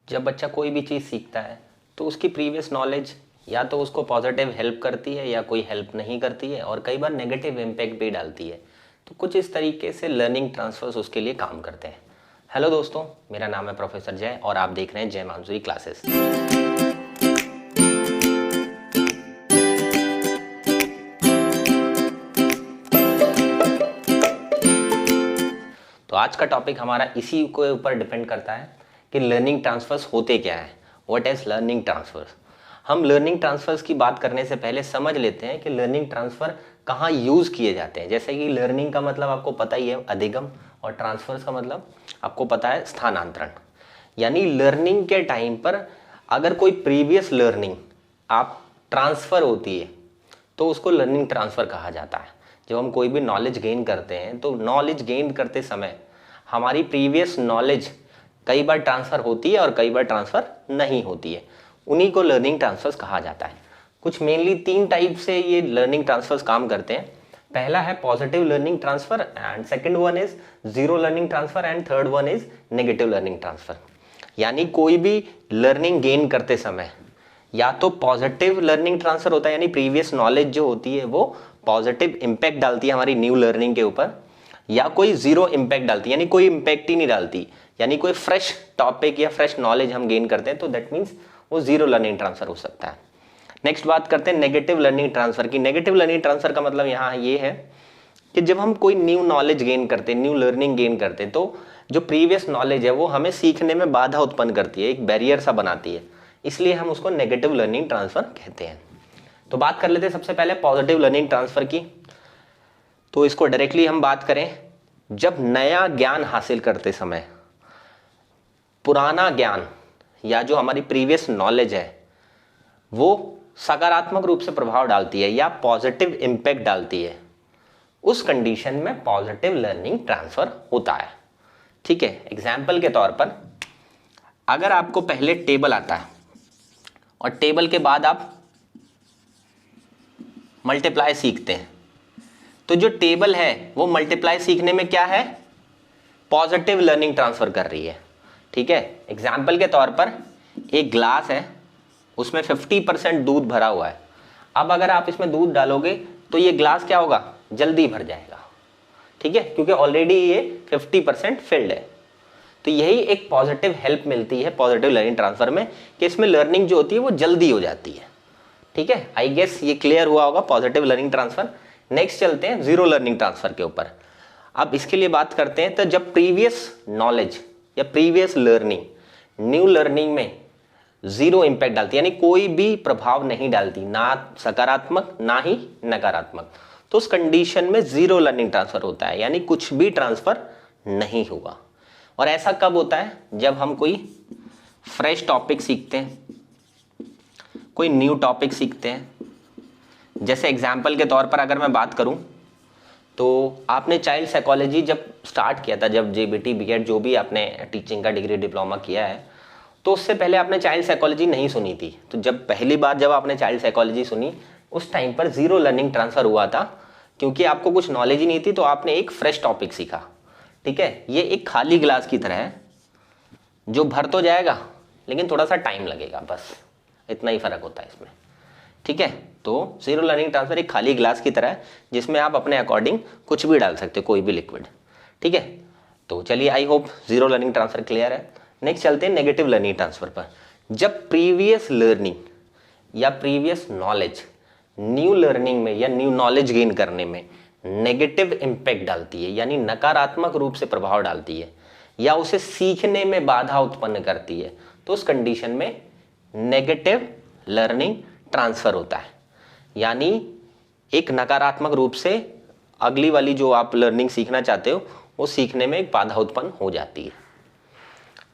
जब बच्चा कोई भी चीज़ सीखता है तो उसकी प्रीवियस नॉलेज या तो उसको पॉजिटिव हेल्प करती है या कोई हेल्प नहीं करती है, और कई बार नेगेटिव इम्पैक्ट भी डालती है। तो कुछ इस तरीके से लर्निंग ट्रांसफर्स उसके लिए काम करते हैं। हेलो दोस्तों, मेरा नाम है प्रोफेसर जय और आप देख रहे हैं जय मानसूरी क्लासेस। तो आज का टॉपिक हमारा इसी के ऊपर डिपेंड करता है कि लर्निंग ट्रांसफर्स होते क्या है। What is learning transfers. हम लर्निंग ट्रांसफर्स की बात करने से पहले समझ लेते हैं कि लर्निंग ट्रांसफर कहाँ यूज़ किए जाते हैं। जैसे कि लर्निंग का मतलब आपको पता ही है अधिगम, और ट्रांसफर्स का मतलब आपको पता है स्थानांतरण। यानी लर्निंग के टाइम पर अगर कोई प्रीवियस लर्निंग आप ट्रांसफ़र होती है तो उसको लर्निंग ट्रांसफ़र कहा जाता है। जब हम कोई भी नॉलेज गेन करते हैं तो नॉलेज गेन करते समय हमारी प्रीवियस नॉलेज कई बार ट्रांसफ़र होती है और कई बार ट्रांसफ़र नहीं होती है, उन्हीं को लर्निंग ट्रांसफर्स कहा जाता है। कुछ मेनली 3 टाइप से ये लर्निंग ट्रांसफर्स काम करते हैं। पहला है positive learning transfer, and second one is zero learning transfer, and third one is negative learning transfer. यानी कोई भी लर्निंग गेन करते समय या तो पॉजिटिव लर्निंग ट्रांसफर होता है, यानी प्रीवियस नॉलेज जो होती है वो पॉजिटिव इंपैक्ट डालती है हमारी न्यू लर्निंग के ऊपर, या कोई जीरो इंपैक्ट डालती है, यानी कोई इंपैक्ट ही नहीं डालती, यानी कोई फ्रेश टॉपिक या फ्रेश नॉलेज हम गेन करते हैं तो दैट मीन्स वो जीरो लर्निंग ट्रांसफर हो सकता है। नेक्स्ट बात करते हैं नेगेटिव लर्निंग ट्रांसफर की। नेगेटिव लर्निंग ट्रांसफर का मतलब यहाँ ये है कि जब हम कोई न्यू नॉलेज गेन करते हैं, न्यू लर्निंग गेन करते हैं, तो जो प्रीवियस नॉलेज है वो हमें सीखने में बाधा उत्पन्न करती है, एक बैरियर सा बनाती है, इसलिए हम उसको नेगेटिव लर्निंग ट्रांसफर कहते हैं। तो बात कर लेते हैं सबसे पहले पॉजिटिव लर्निंग ट्रांसफर की। तो इसको डायरेक्टली हम बात करें, जब नया ज्ञान हासिल करते समय पुराना ज्ञान या जो हमारी प्रीवियस नॉलेज है वो सकारात्मक रूप से प्रभाव डालती है या पॉजिटिव इंपैक्ट डालती है, उस कंडीशन में पॉजिटिव लर्निंग ट्रांसफर होता है। ठीक है, एग्जाम्पल के तौर पर अगर आपको पहले टेबल आता है और टेबल के बाद आप मल्टीप्लाई सीखते हैं, तो जो टेबल है वो मल्टीप्लाई सीखने में क्या है, पॉजिटिव लर्निंग ट्रांसफर कर रही है। ठीक है, एग्जाम्पल के तौर पर एक ग्लास है, उसमें 50% दूध भरा हुआ है। अब अगर आप इसमें दूध डालोगे तो ये ग्लास क्या होगा, जल्दी भर जाएगा। ठीक है, क्योंकि ऑलरेडी ये 50% फिल्ड है। तो यही एक पॉजिटिव हेल्प मिलती है पॉजिटिव लर्निंग ट्रांसफर में कि इसमें लर्निंग जो होती है वो जल्दी हो जाती है। ठीक है, आई गेस ये क्लियर हुआ होगा पॉजिटिव लर्निंग ट्रांसफर। नेक्स्ट चलते हैं जीरो लर्निंग ट्रांसफर के ऊपर। अब इसके लिए बात करते हैं, तो जब प्रीवियस नॉलेज या प्रीवियस लर्निंग न्यू लर्निंग में जीरो इंपैक्ट डालती है, यानी कोई भी प्रभाव नहीं डालती, ना सकारात्मक ना ही नकारात्मक, तो उस कंडीशन में जीरो लर्निंग ट्रांसफर होता है, यानी कुछ भी ट्रांसफर नहीं होगा। और ऐसा कब होता है, जब हम कोई फ्रेश टॉपिक सीखते हैं, कोई न्यू टॉपिक सीखते हैं। जैसे एग्जाम्पल के तौर पर अगर मैं बात करूं तो आपने चाइल्ड साइकोलॉजी जब स्टार्ट किया था, जब जेबीटी बीएड जो भी आपने टीचिंग का डिग्री डिप्लोमा किया है, तो उससे पहले आपने चाइल्ड साइकोलॉजी नहीं सुनी थी। तो जब पहली बार जब आपने चाइल्ड साइकोलॉजी सुनी उस टाइम पर जीरो लर्निंग ट्रांसफर हुआ था, क्योंकि आपको कुछ नॉलेज ही नहीं थी, तो आपने एक फ्रेश टॉपिक सीखा। ठीक है, ये एक खाली ग्लास की तरह है जो भर तो जाएगा लेकिन थोड़ा सा टाइम लगेगा, बस इतना ही फर्क होता है इसमें। ठीक है, तो जीरो लर्निंग ट्रांसफर एक खाली ग्लास की तरह है जिसमें आप अपने अकॉर्डिंग कुछ भी डाल सकते हो, कोई भी लिक्विड। ठीक है, तो चलिए I hope zero learning transfer clear है। नेक्स्ट चलते हैं नेगेटिव लर्निंग ट्रांसफर पर। जब प्रीवियस लर्निंग या प्रीवियस नॉलेज न्यू लर्निंग में या न्यू नॉलेज गेन करने में नेगेटिव इंपैक्ट डालती है, यानी नकारात्मक रूप से प्रभाव डालती है या उसे सीखने में बाधा उत्पन्न करती है, तो उस कंडीशन में नेगेटिव लर्निंग ट्रांसफर होता है। यानी एक नकारात्मक रूप से अगली वाली जो आप लर्निंग सीखना चाहते हो वो सीखने में एक बाधा उत्पन्न हो जाती है।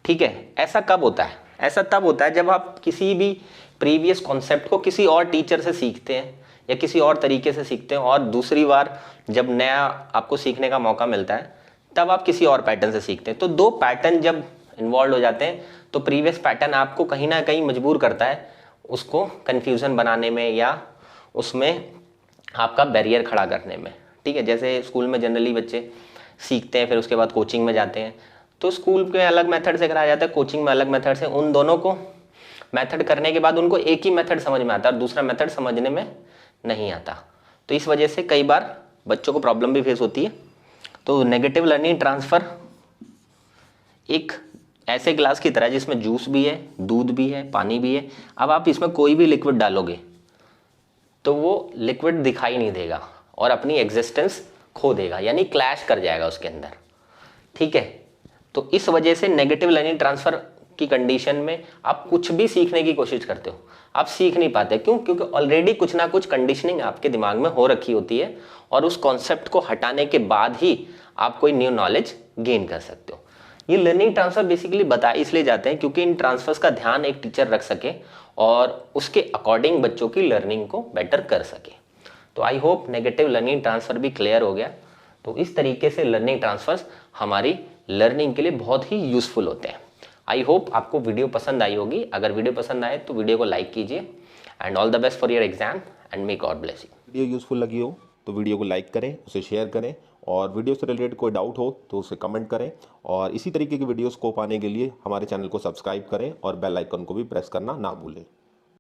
ठीक है, ऐसा कब होता है, ऐसा तब होता है जब आप किसी भी प्रीवियस कॉन्सेप्ट को किसी और टीचर से सीखते हैं या किसी और तरीके से सीखते हैं, और दूसरी बार जब नया आपको सीखने का मौका मिलता है तब आप किसी और पैटर्न से सीखते हैं। तो दो पैटर्न जब इन्वॉल्व हो जाते हैं तो प्रीवियस पैटर्न आपको कहीं ना कहीं मजबूर करता है उसको कन्फ्यूज़न बनाने में या उसमें आपका बैरियर खड़ा करने में। ठीक है, जैसे स्कूल में जनरली बच्चे सीखते हैं, फिर उसके बाद कोचिंग में जाते हैं, तो स्कूल के अलग मेथड से कराया जाता है, कोचिंग में अलग मेथड से, उन दोनों को मेथड करने के बाद उनको एक ही मेथड समझ में आता है और दूसरा मेथड समझने में नहीं आता। तो इस वजह से कई बार बच्चों को प्रॉब्लम भी फेस होती है। तो नेगेटिव लर्निंग ट्रांसफ़र एक ऐसे ग्लास की तरह जिसमें जूस भी है, दूध भी है, पानी भी है। अब आप इसमें कोई भी लिक्विड डालोगे तो वो लिक्विड दिखाई नहीं देगा और अपनी एग्जिस्टेंस खो देगा, यानी क्लैश कर जाएगा उसके अंदर, ठीक है। तो इस वजह से नेगेटिव लर्निंग ट्रांसफ़र की कंडीशन में आप कुछ भी सीखने की कोशिश करते हो, आप सीख नहीं पाते। क्यों? क्योंकि ऑलरेडी कुछ ना कुछ कंडीशनिंग आपके दिमाग में हो रखी होती है और उस कॉन्सेप्ट को हटाने के बाद ही आप कोई न्यू नॉलेज गेन कर सकते हो। ये लर्निंग ट्रांसफ़र बेसिकली बताए इसलिए जाते हैं क्योंकि इन ट्रांसफर्स का ध्यान एक टीचर रख सके और उसके अकॉर्डिंग बच्चों की लर्निंग को बेटर कर सके। तो I hope negative learning transfer भी क्लियर हो गया। तो इस तरीके से लर्निंग ट्रांसफर्स हमारी लर्निंग के लिए बहुत ही यूज़फुल होते हैं। आई होप आपको वीडियो पसंद आई होगी। अगर वीडियो पसंद आए तो वीडियो को लाइक कीजिए and all the best for your exam and may God bless you. Video useful लगी हो तो वीडियो को लाइक करें, उसे शेयर करें और वीडियो से रिलेटेड कोई डाउट हो तो उसे कमेंट करें और इसी तरीके की वीडियोस को पाने के लिए हमारे चैनल को सब्सक्राइब करें और बेल आइकन को भी प्रेस करना ना भूलें।